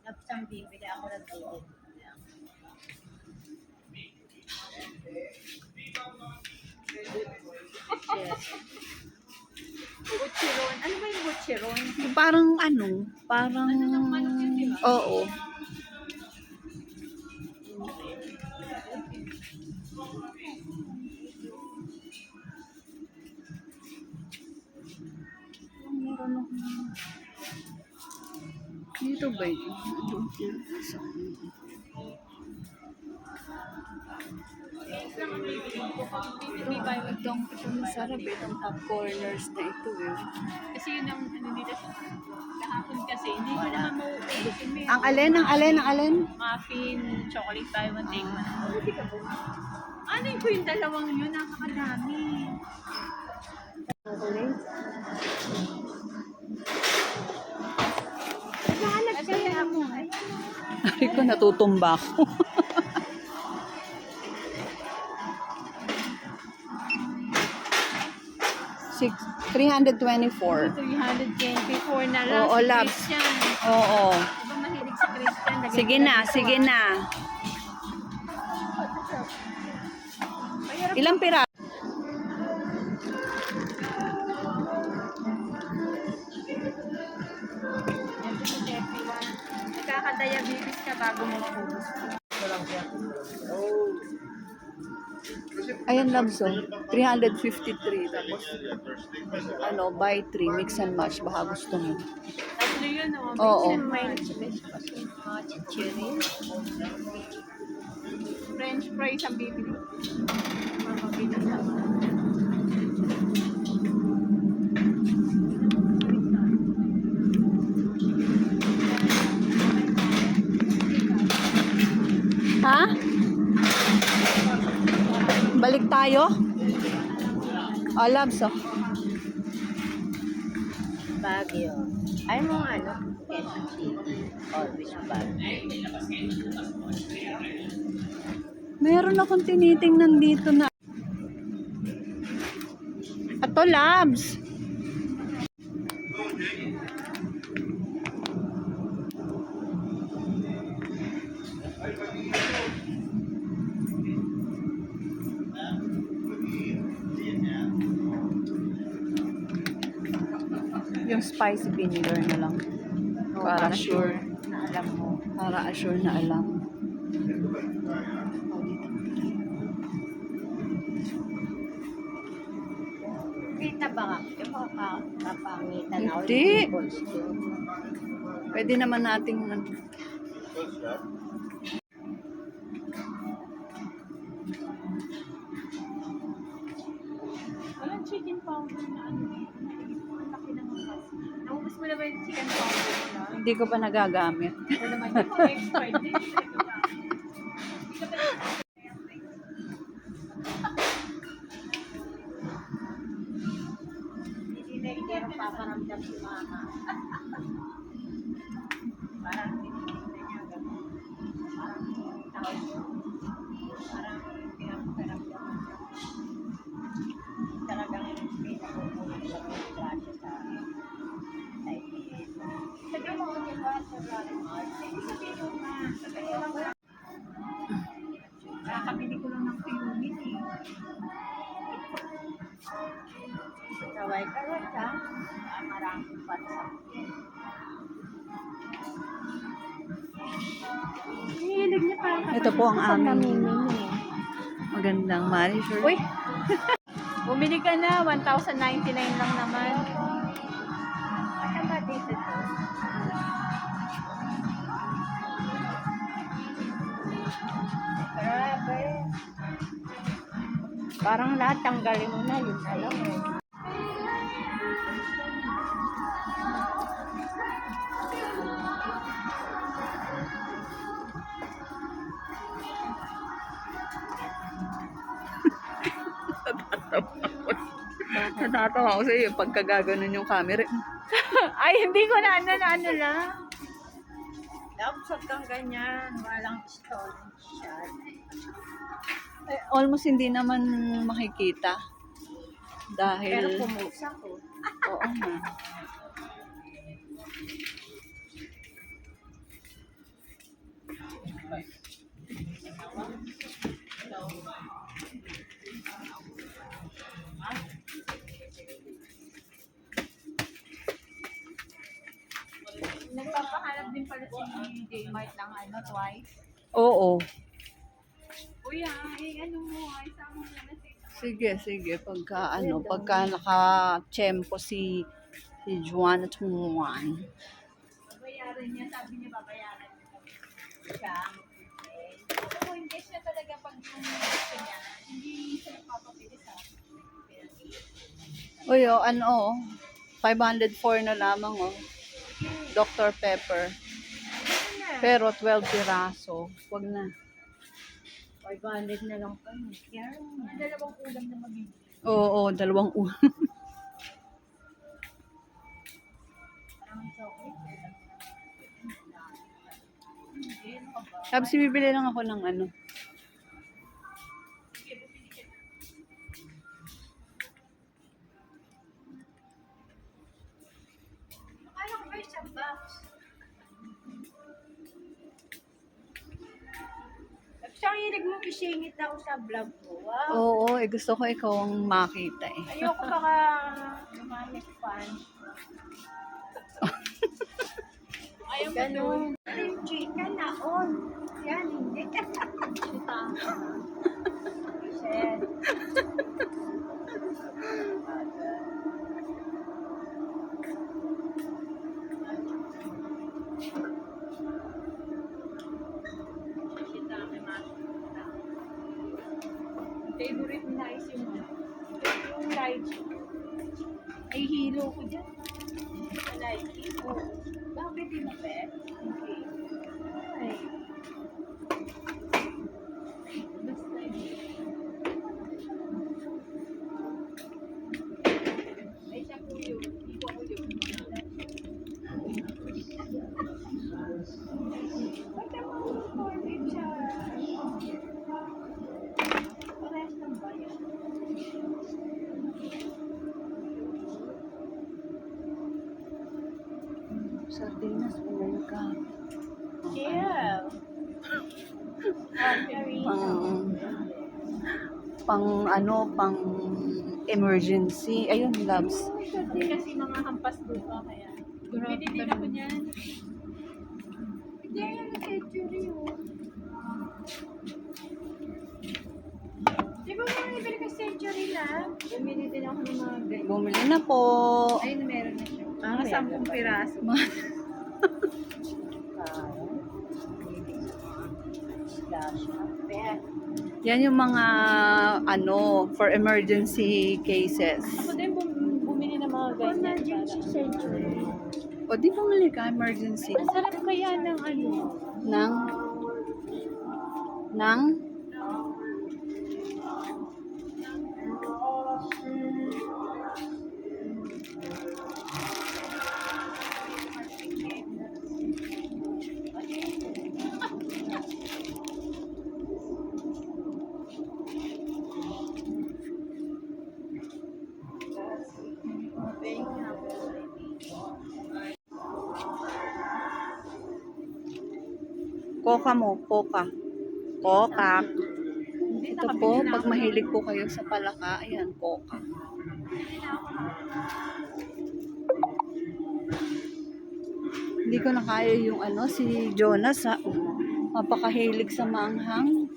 Tapos ang bibili ako ng bibili. Butcheron. Ano ba yung butcheron? Parang ano? Parang... Oo. Meron ako. Dito ba yun? Itong masarap itong top corners na ito eh. Kasi yun ang ano nila kahapon kasi hindi ko naman mauubos. Ang alin? Ang alin? Ang alin? Muffin, chocolate buy one take one. Ano yung dalawang yun? Nakakadami. Chocolate? Naghahanap siya mo. Ari ko, natutumba ako. 324. 324 na lang. Oo, Si labs. Christian. Oo. Diba mahilig si Christian? Lagyan Sige ko na, dito, sige ah. na. Mahirap Ilang pira? yan sa 31. Nagkaka-diabetes ka bago mo maubos. Ayan lang so. 353. Tapos, ano, buy 3, mix and match. Baka gusto mo. Tatlo yun, oh. Oo. May chichirin. French fries ang bibili. Mabibili naman. Ha? Balik tayo? Oh, loves, oh. Baguio. Ay mo ano? Kentucky. Always Baguio. Meron akong tinitingnan dito na. Ato, loves. Yung spicy vinegar na lang. Para sure. Na alam mo. Para assure na alam. Kita ba nga? Yung mga kapangitan na Hindi. ulit. Pwede naman nating Walang chicken powder na ano. Ang laki ng mas. Naubos mo na ba yung chicken powder na? hindi ko pa nagagamit. Ito naman yung mga expired din. Hindi na hindi paparamdam si mama. Parang tinitingnan niya gano'n. Parang tawag mo. Parang pinaparamdam niya. Talagang pinapupunan siya ng grasya sa diabetes. Sabi mo, di ba, sa Rally Mart? Sabi mo nga. Sabi mo nga. Kakabili ko lang ng Piyumit eh. Taway ka rin ka. Maraming pansa. Hinihilig niya parang Ito po ang aming namimili. magandang manicure. Uy! Bumili ka na, 1,099 lang naman. Ano ba dito to? Grabe. Parang lahat tanggalin mo na, yun alam mo. Natatawa ako sa'yo pagka gaganon yung camera. Ay, hindi ko na ano lang. Dapat kang ganyan, walang stolen shot. Eh, almost hindi naman makikita. Pero Dahil, pumusa ko. oo nga. twice? Oo. Kuya, ano mo, isama mo na Sige. Pagka naka-tsempo si Juan at Juan. babayaran niya, sabi niya babayaran siya. Oo, hindi siya talaga pag yung gusto niya, hindi siya nagpapabili sa Uy, 504 na lamang, Dr. Pepper. Pero 12 piraso. Wag na. 500 na lang pa. Kaya, dalawang ulam na mabibili. Oo, 2 ulam. Parang chocolate. Hindi, ano ka ba? Sabi bibili lang ako ng ano. Akala ko ba isang box? Siyang hilig mo isingit ako sa vlog ko. Wow. Oo, gusto ko ikaw ang makita eh. Ayoko baka lumamit fan. Ayaw mo doon. Yung chicken na on. Yan, hindi ka. Sita. Shit. Sita, may masita. Favorite na is yung lychee. Ay, hilo ko dyan. Lychee? Oo. Bakit di mo, be? Okay. Ay. Basta yun. Ay, siya po yun. Hindi ko ako yun. Ba't naman recorded siya? Parehas ng bayan. Sardinas, bumili ka. Yeah. Pang emergency. Ayun, loves. Hindi kasi mga hampas lupa kaya. Binili na ko niyan. Hindi yan ang century yun. Di ba mga ibili ka century na? Bumili din ako ng mga ganyan. Bumili na po. Ayun, meron na siya. Mga 10 piraso. Yan yung mga for emergency cases. Ako din bumili ng mga ganyan. Emergency century. O di bumili ka emergency Ang sarap kaya ng ano. ng Coca mo, Coca. Ito po, pag mahilig po kayo sa palaka, ayan, Coca. Hindi ko na kaya yung si Jonas, ha. Mapakahilig sa manghang.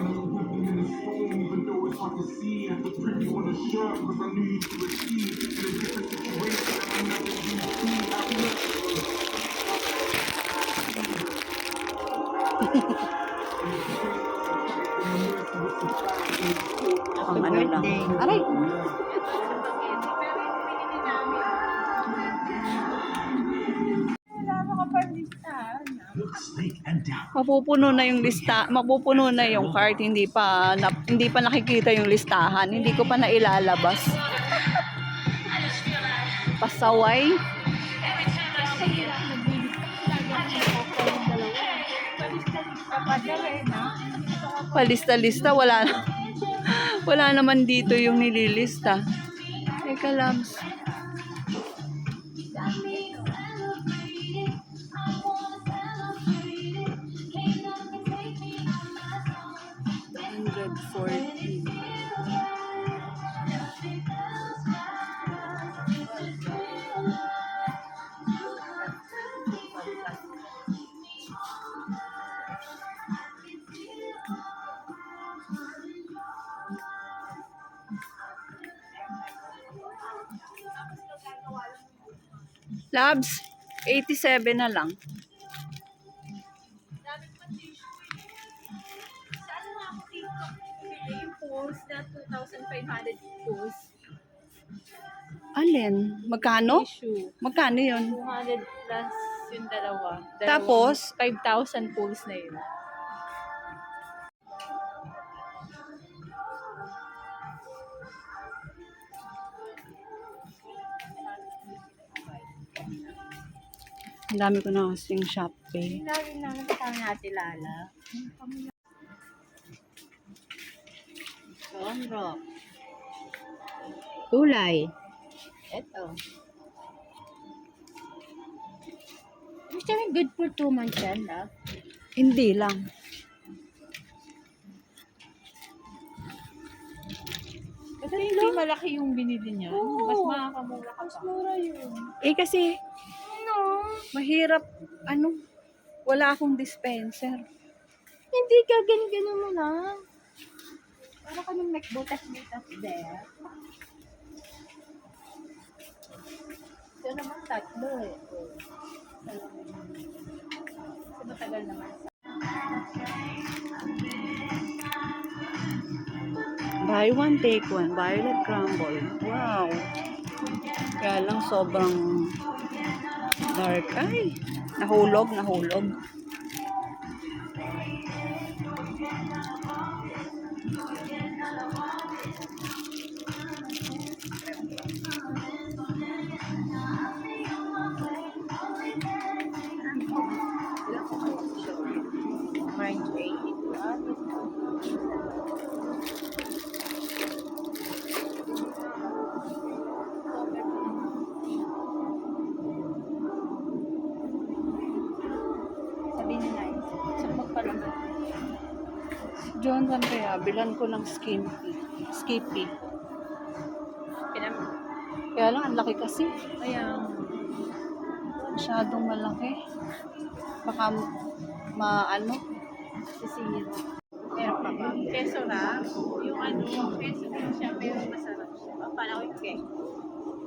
Even though it's hard to see, I was pretty on the shirt because I knew you to achieve in a different situation. I'm not gonna Pang ano lang. Aray! Mapupuno na yung lista, mapupuno na yung cart, hindi pa nakikita yung listahan, hindi ko pa nailalabas. Pasaway. Palista-lista, wala naman dito yung nililista. Teka lang. Labs, 87 na lang. Dami pa tissue eh. Saan nga ako TikTok bili yung post na 2,500 post? Alin? Magkano? Tissue. Magkano yun? 200 plus yung dalawa. Tapos? 5,000 post na yun. Ang dami ko na kasing Shopee. Hindi namin kasama natin Lala. Rock. Kulay. Ito. Gusto mo good for 2 months yan, love? Hindi lang. Kasi hindi malaki yung binili niya. Mas makakamura ka pa. Mas mura yun. Eh kasi, No. mahirap, wala akong dispenser. Hindi ka ganun mo lang. Para ka nung nagbutas-butas there. Ito naman tatlo eh. Kasi matagal naman sa... Buy one, take one. Violet crumble. Wow. Kaya lang sobrang dark. Ay, nahulog. Mind 8. Sabi ni Nay, sa magpalaman. John Van kaya, bilan ko ng Skippy. Kaya lang, ang laki kasi. Kaya, Masyadong malaki. Baka sisingin. Meron pa ba? Keso na. Yung keso din siya, pero masarap siya. Paano ko yung keso?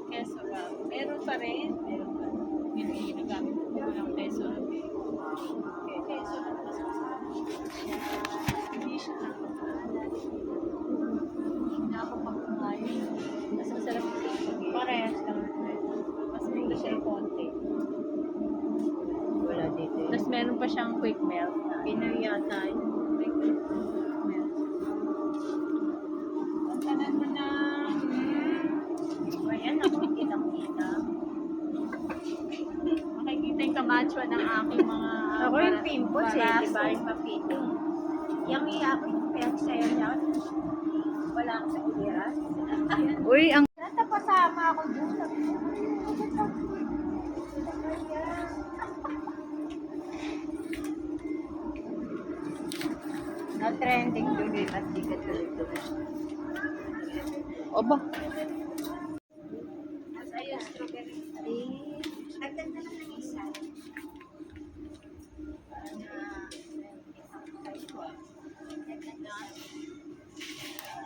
Keso na. Meron pa rin. Meron pa rin. Yun yung ginagamit ko ng keso na. Keso na. Hindi siya nakakalat. Hindi ako pagkumain. Mas masarap yung keso. Parehas lang. Mas mura siya yung konti. Wala dito. Tapos meron pa siyang quick melt. Pinoy yata yun. Quick melt. Ang tanan mo na. Ayan, ako kitang-kita. Makikita yung kamatchwa ng aking mga... Ako yung pimples eh, di baraso. ba yung mapito. Yung iya ko yung pinagsayo niya. Wala ako sa kuliras. Uy, ang Natapasama ako doon. Sabi ko, na-trending doon eh, mas di ka tuloy-tuloy. Oba, Mas ayun, strawberry. Nagdag na lang ng isa.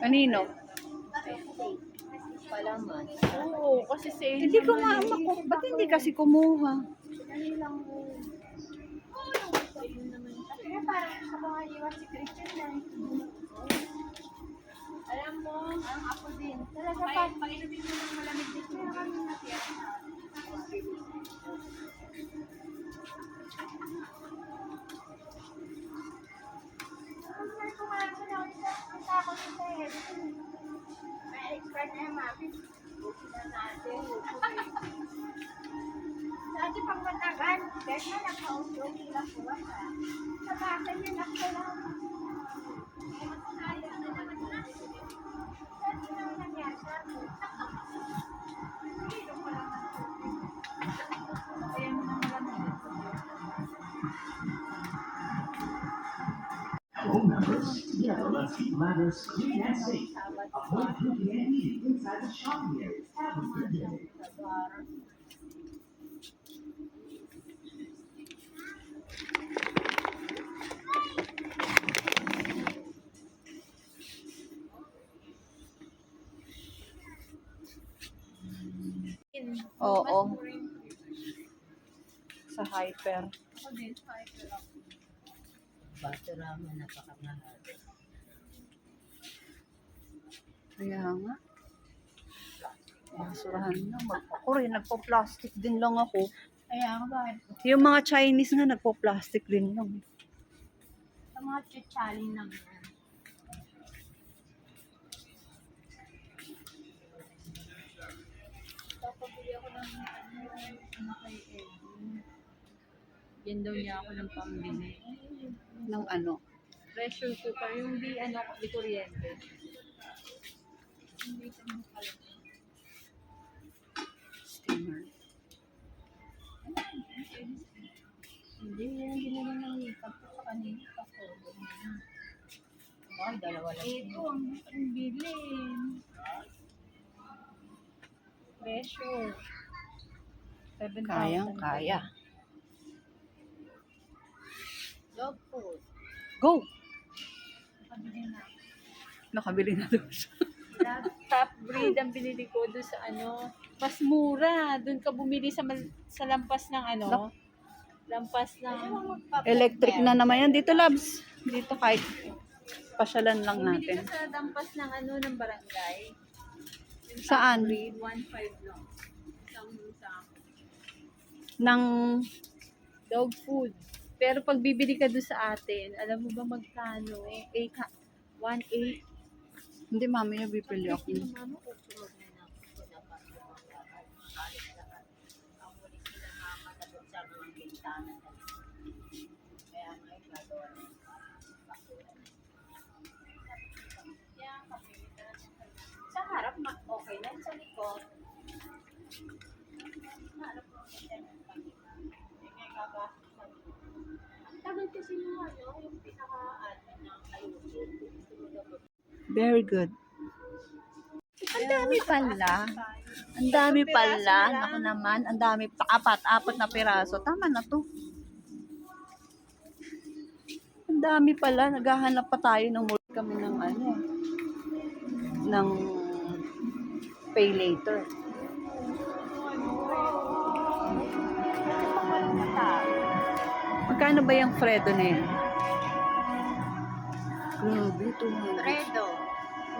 kanino? Palaman. Oo, kasi sale Hindi ko naman nga eh. ba't hindi kasi kumuha? Kaya parang sa mga iwan si Christian na. Alam mo, Ang ako din. Talaga painumin mo ng malamig dito. kaya kami natira. Ang sabi ko nga sa naon sa ang takot ko sa head. May expert na yung mapit. Bukin na natin. Dati pang matagal, dahil na nagpa-auto, hindi lang po ha. Sa basa niya, nakita lang. Ayos na naman natin. Dati na nangyari sa akin. Hindi ko lang Ayan mo ng malamig. Home members, together let's keep ladders clean and safe. Avoid drinking and eating inside the shopping areas. Have a good day. Oo. sa hyper. Ako din, hyper ako. Basurama, napakamahal. Kaya nga. Basurahan na. Ako rin, nagpo-plastic din lang ako. Kaya nga bakit? Yung mga Chinese nga, nagpo-plastic din lang. Sa mga chichaling lang yan. Papabili ako ng ano kay Eddie. Yan daw niya ako ng pambili. Ng ano? Pressure cooker, yung di ano, di kuryente. Hindi ko makalaman. Steamer. Hindi, yan binili ng makeup ko sa kanina. Ay, dalawa lang. Ito, ang bilin. Pressure. 7,000. Kayang kaya. Dog food. Go! Nakabili na. Nakabili na doon siya. Top breed ang binili ko doon sa ano. Mas mura. Doon ka bumili sa sa lampas ng ano. Lampas ng... Electric na naman yan. Dito, Labs. Dito kahit pasyalan lang Bumili natin. ka sa lampas ng ano ng barangay. Yung Saan? top breed, 1.5 lang. Isang sako. Ng Dog food. Pero pag bibili ka doon sa atin, alam mo ba magkano eh? 1.8. hindi, mamaya bibili ako. Mama, Susunod na na ako na pa sa mga balik lahat. Ang muli sila mama na doon sa mga bintana. Kaya ngayon gagawa na yung basura. Sa harap, okay na. Sa likod. Sa harap mo kasi ng pagkita. Kaya kagastos sa likod. Ang tagal kasi yung ano, yung pinaka-admin ng ayusin. Very good. Ang dami pala. Ang dami pala. Ako naman, ang dami. Apat na piraso. Tama na to. Ang dami pala. Naghahanap pa tayo ng muli kami ng ano. Ng pay later. Magkano ba yung Fredo na yan? Grabe, 200. Fredo.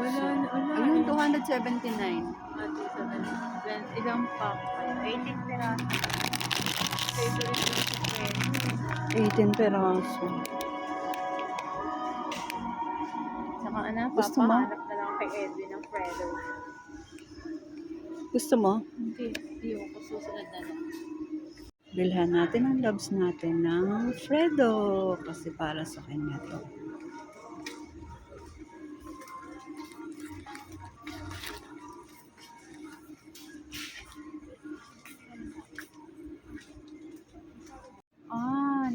wala. Ayun, 279. Ilang pack? 18 peraso. Favorite mo sa friend. 18 peraso. Saka ano, Gusto mo? papahanap na lang kay Edwin ng Fredo. Gusto mo? Hindi ako susunod na lang. Bilhan natin ang loves natin ng Fredo. Kasi para sa kanya to.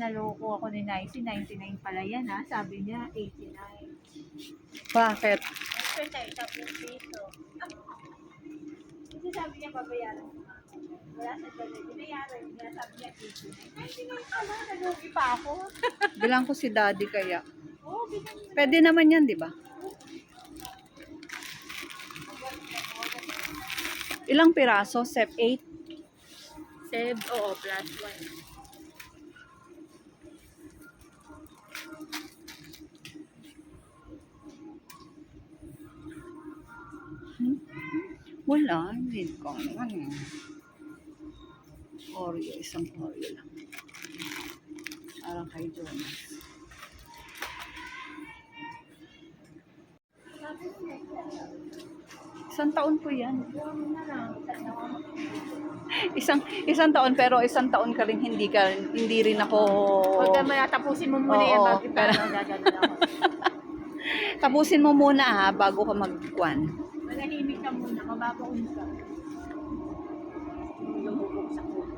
Naloko ako ni Nicey. 99 pala yan ha. Sabi niya 89. Bakit? Extra tayo, 10 piso. Kasi sabi niya babayaran ko. Wala sa dali. Binayaran niya. Sabi niya 89. 99 pala. Nalugi pa ako. Bilang ko si daddy kaya. Oo, bilang niya. Pwede naman yan, di ba? Ilang piraso? Sep 8? Seb, oo, plus 1. Wala, hindi ko. Ano? Oreo, isang Oreo lang. Parang kay Jonas. Isang taon po yan. Isang taon, pero isang taon ka rin hindi rin ako. Huwag ka tapusin mo muna yan Oo, bago ipano. Gagano ako. Tapusin mo muna ha, bago ka magkwan. Manahimik ka muna. Mababaon ka. Lumubog sa kulo.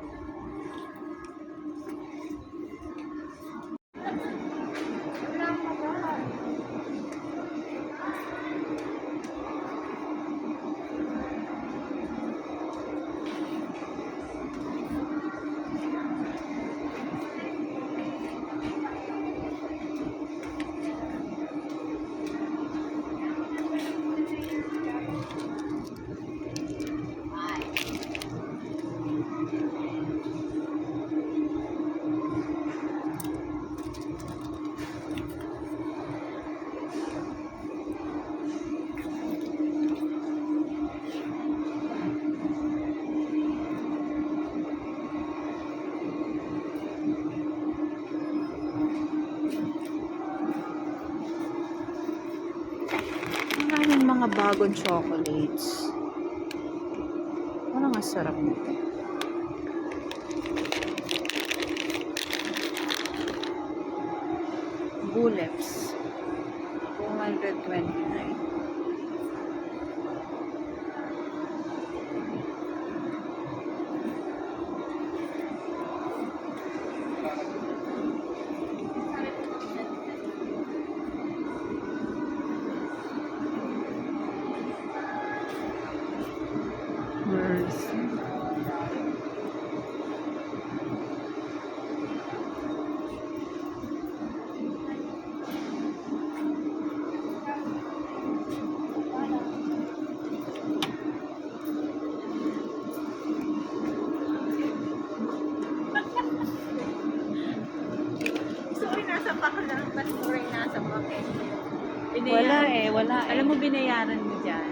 mga bagong chocolates. Parang ang sarap nito. Bullets. 229. Mercy. Sorry, nasa pa ka lang. Mas sorry, nasa pa ka. Wala eh, wala eh. Alam mo, binayaran mo dyan.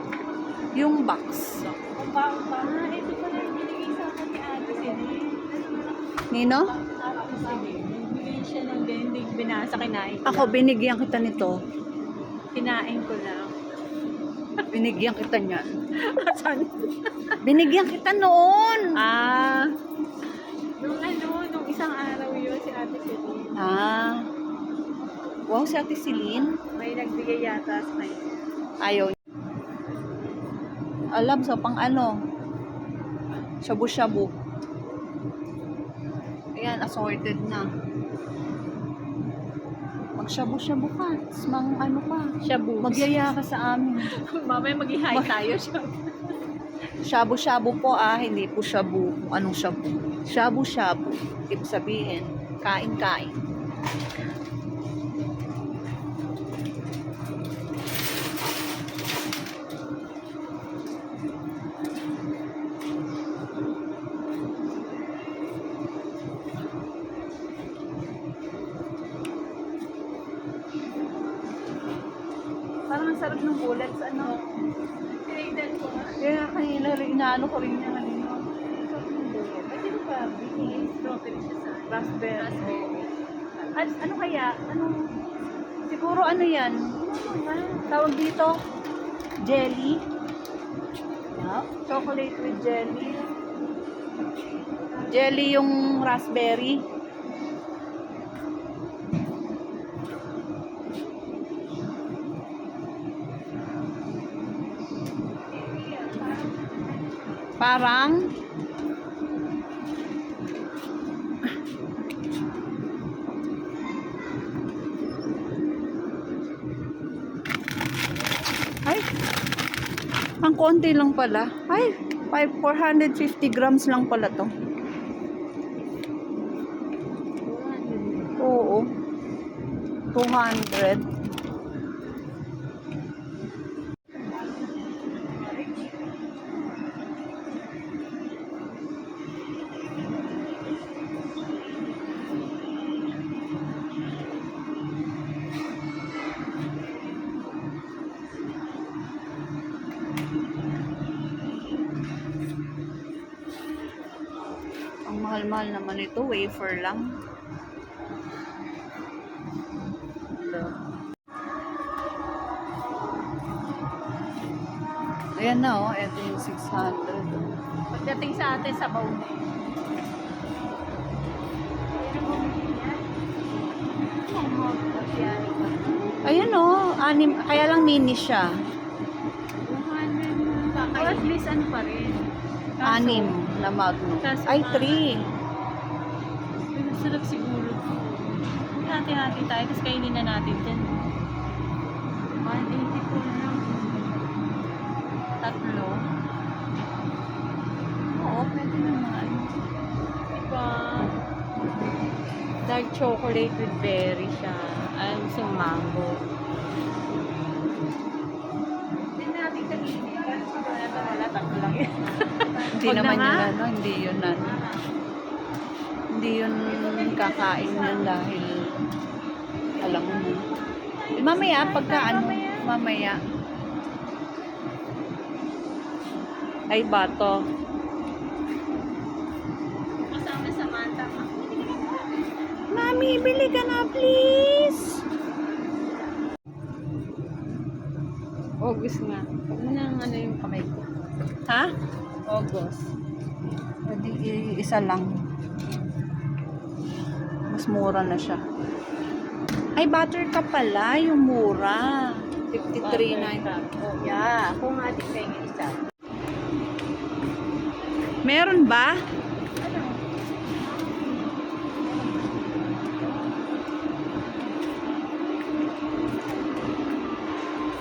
Yung box. Upa-upa. Ito pala yung binigay sa akin ni Ate Celine. Nino? Ate Celine. Nagbigay siya ng hindi binasa, kinain ko Ako, lang. binigyan kita nito. Kinain ko lang. Binigyan kita niyan. Saan? Binigyan kita noon. Ah. Nung isang araw yun, si Ate Celine. Ah. Wow, si Ate Celine. May nagbigay yata sa kanya. Ayaw. Alam, sa pang ano? Shabu-shabu. Ayan, assorted na. Mag-shabu-shabu ka. Tapos ano ka. Shabu. Magyaya ka sa amin. Mamaya mag-hi tayo siya. Shabu-shabu po hindi po shabu. Kung anong shabu? Shabu-shabu. Ibig sabihin, kain-kain. Parang ang sarap ng bullets, ano? Tinignan ko nga. Kaya kanina rin, inaano ko rin niya kanina. Pwede mo ba? Binigay strawberry siya sa akin. Raspberry. Raspberry. Ano kaya? Siguro ano yan? Tawag dito? Jelly? Yeah. Chocolate with jelly. Jelly yung raspberry. Parang ay, ang konti lang pala. Ay, 450 grams lang pala to. Oo. 200. Ang mahal-mahal naman ito, wafer lang. Ayan na oh, ito yung 600. Pagdating sa atin sa baon na yun. Ayan oh, kaya lang mini siya. Or at least ano pa rin. Kaso, 6 na Magnum. Kaso Ay, mahal. 3. Sarap siguro. Hati-hati tayo, tapos kainin na natin dyan. 180 po lang. 3. Oo, pwede naman. Diba? Dark chocolate with berry siya. Ay, gusto mango. Hindi natin kainin. Kasi wala, 3 lang yun. Hindi Wag naman na nga. yun ano, hindi yun ano. Hindi yun kakain yan dahil alam mo na. Mamaya, pagka ano, mamaya. Ay, bato. Kasama sa mata. Mami, bili ka na, please. August nga. Huwag mo nang ano yung kamay ko. Ha? August. Pwede isa lang. Mas mura na siya. Ay, buttercup pala. Yung mura. 53.9. Yeah, kung ating kayo isa. Meron ba?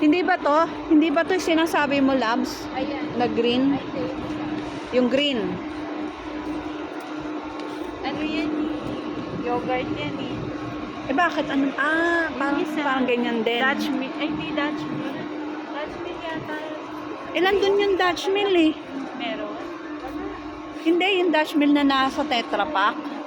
Hindi ba to? Hindi ba to yung sinasabi mo, Labs? Ayan. Na green? Ay, sa'yo. Yung green. Ano yan? Yogurt yan eh. Eh bakit? Ano? Ah, parang, Isa. parang ganyan din. Dutch milk. Ay, hindi Dutch milk. Dutch milk yata. Ilan dun yung Dutch Mill eh? Meron. Hindi, yung Dutch Mill na nasa Tetra Pak.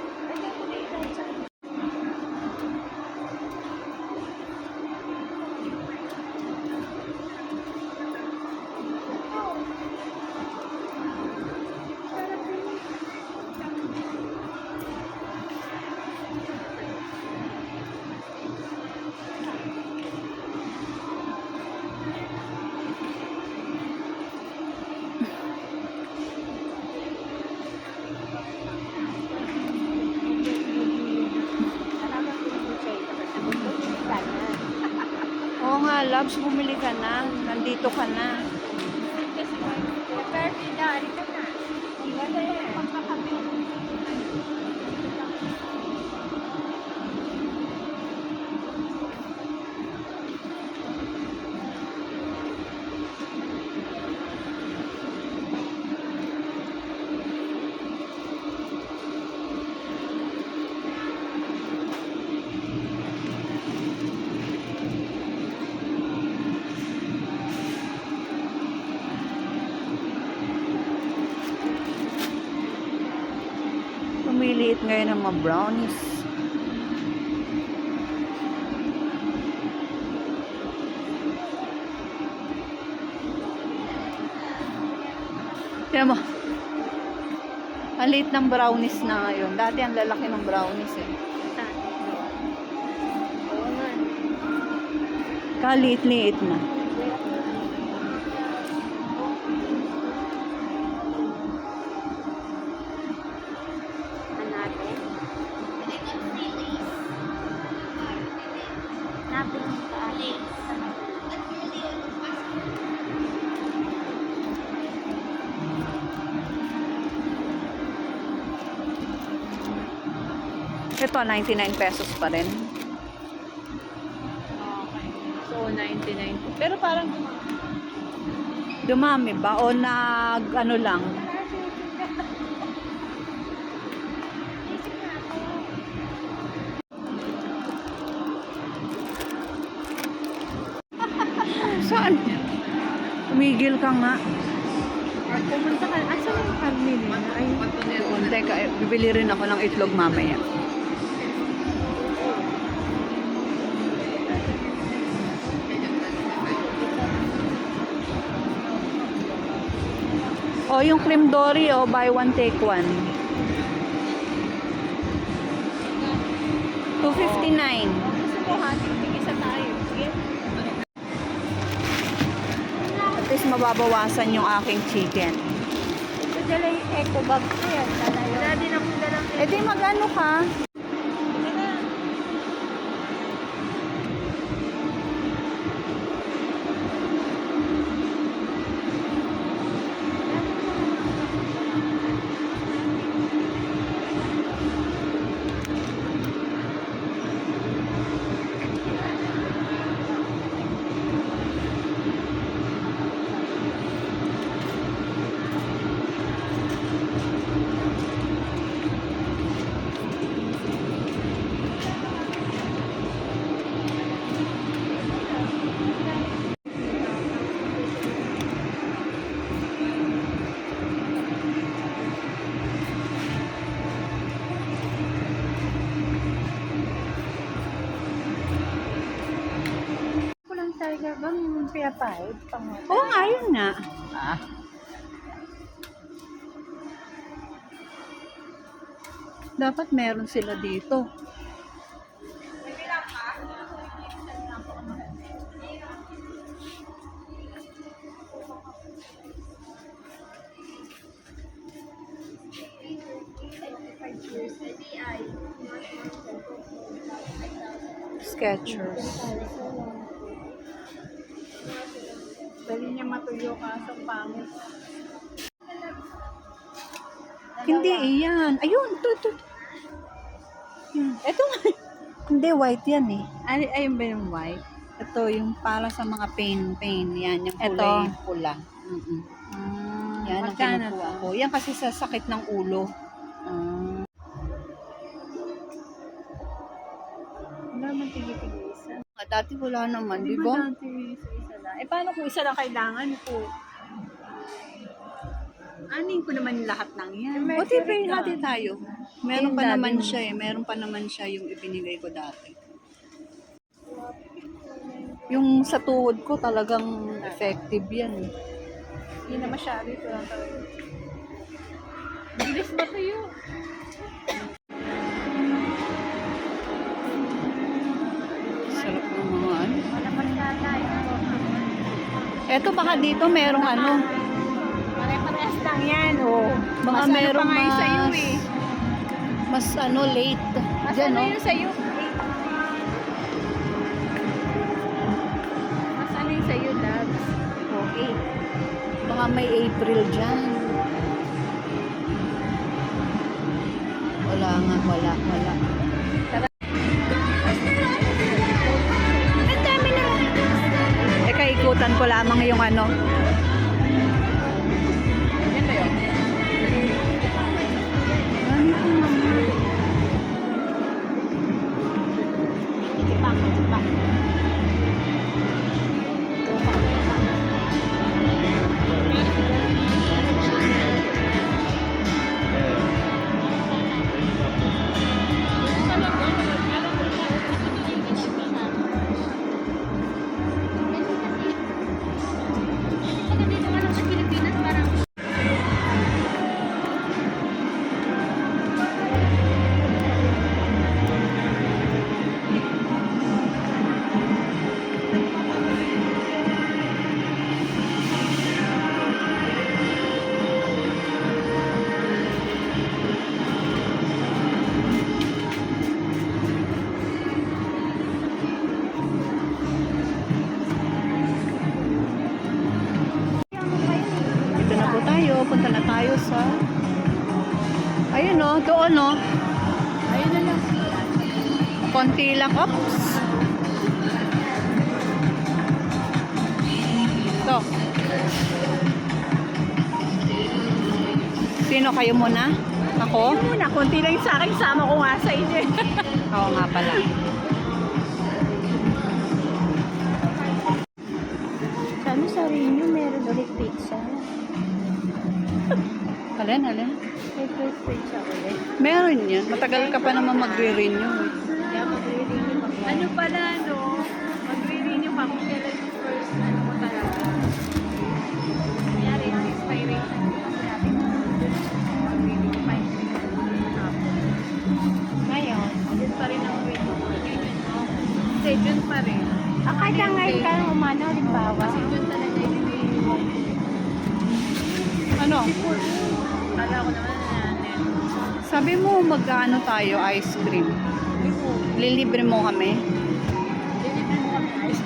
Oo nga, Labs, bumili ka na. Nandito ka na. Pumiliit ngayon ng mga brownies. Tignan mo. Ang liit ng brownies na ngayon. Dati ang lalaki ng brownies eh. Oo nga. Kaliit-liit na. Hanapin. Hanapin mo sa alis. Ito, 99 pesos pa rin. Okay. So, 99. Pero parang Dumami ba? O nag, ano lang? Saan? Tumigil ka nga. pumunta ka. Asan yung karne nila? Ay, Teka, bibili rin ako ng itlog mamaya. O, yung cream dory, o, buy one, take one. 259. gusto ko hating tig-isa tayo. Sige. At least mababawasan yung aking chicken. Ito dala yung eco bag ko yan. Wala din akong dalang E di magano ka? Sige na. lang talaga bang pinapahid? Oo nga, yun nga. Dapat meron sila dito. Skechers. Dali niya matuyo kaso pangit. Hindi, iyan. Ayun, ito. Yan. Ito nga. Hindi, white yan eh. Ayun ba yung white? Ito, yung para sa mga pain. Yan, yung kulay pula. Mm-mm. Yan ang Magkano kinukuha to? ko. Yan kasi sa sakit ng ulo. Wala man tigil-tigil isa. Dati wala naman, di Di ba? ba dati isa-isa lang? Eh paano kung isa lang kailangan ko? Anin ko naman lahat ng yan. Buti pa yung hati tayo. Meron Ayun, pa naman dati. siya eh. Meron pa naman siya yung ibinigay ko dati. Yung sa tuhod ko talagang effective yan eh. Hindi na masyado ito lang talaga. Bilis matuyo. Sarap ng mga ano. Malapas na tayo. Eto baka dito merong ano. Pare-parehas lang yan, oh. Baka Mas ano merong pa nga yung sa'yo, mas, eh. mas ano late. Mas Diyan, ano no? yung sa'yo? Mas ano yung sa'yo, Dabs? Okay. Baka may April dyan. Wala nga, wala. Ang dami na. Ikaikutan ko lamang yung ano. Yan ba yun? Dami ko naman. Tipak. Dito na po tayo. Punta na tayo sa... Ayun o, doon o. Ayun na lang. Konti lang. Oops. Ito. Sino kayo muna? Ako? Muna, konti lang sa akin. Sama ko nga sa inyo. Oo nga pala. Kami sa Rino, meron ulit pizza. Alin? May first pizza ulit. Meron yan. Matagal ka pa naman magre-renew. Kaya mag-renew ako. Ano pala, no? Magre-renew pa kung kailan yung first, ano mo talaga. Kanyari yung expiration ko kasi natin mag-renew pa yung Ngayon, June pa rin ang renew. Kasi June pa rin. kahit ang ngayon ka lang umano, halimbawa. Kasi June talaga yung renew. Ano? Kala ko naman na Sabi mo mag-ano tayo, ice cream. Lilibre mo kami. deliver mo kami ice.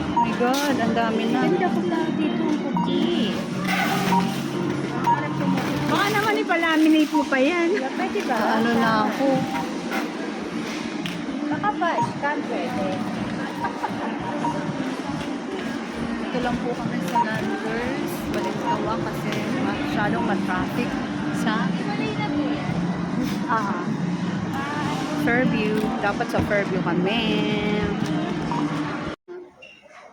Oh my God, ang dami na. Ganda ko lang dito ang puti. Baka naman ipalaminate mo pa yan. Pwede ba? Ano na ako? Baka ba, scan pwede. Dito lang po kami sa Landers. Balintawa kasi masyadong matraffic sa Fairview. Dapat sa Fairview kami.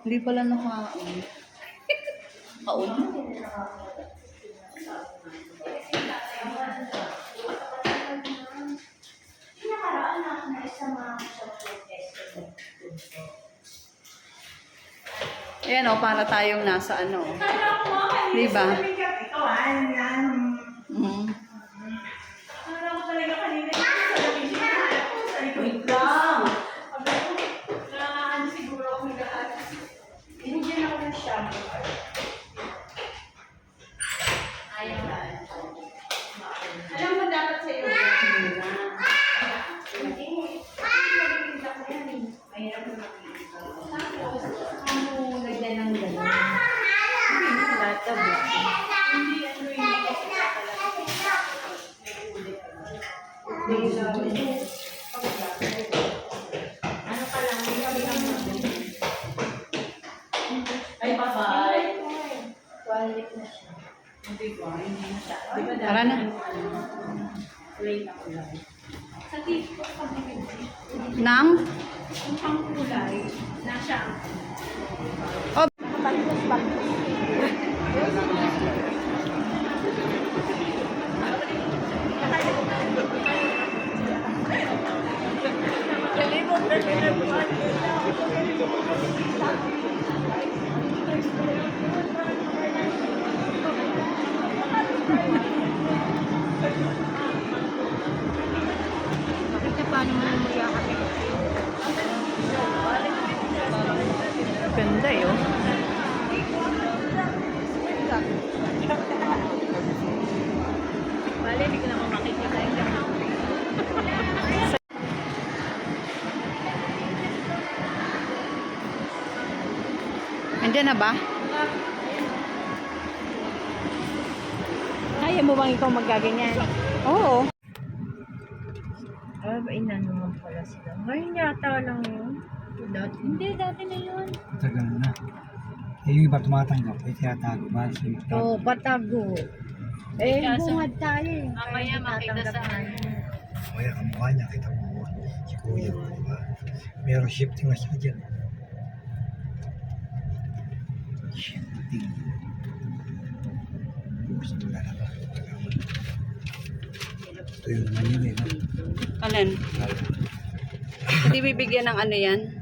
Hindi pala nakaon. Kaon? Ayan o, para tayong nasa ano. Diba? Mm. Ano ka lang, ikaw lang Ay, bye-bye. Toilet na siya. Hindi ko, hindi na siya. Di ba Tara na. Plate ako lang. Sa TikTok, pag nag-video, Nang? yung pangkulay, nasa Oh, Bakit paano mo namaya kami? ganda yun. Bale, hindi ko na makikita yung gano'n. Andiyan na ba? Kaya mo bang ikaw magaganyan? Oo. Ah, inano naman pala sila. Ngayon yata lang yun. Dati. Hindi, dati na yun. Tagal na. Eh, yung iba tumatanggap, eh, tinatago ba? Oo, patago. Eh, Kaso, bungad tayo eh. mamaya makita sa Kaya kamukha niya, kita mo, si Kuya, di ba? Meron shifting na siya dyan. Shifting. Gusto mo na ba? Ito yung naman yun eh. No? Alin? Hindi bibigyan ng ano yan?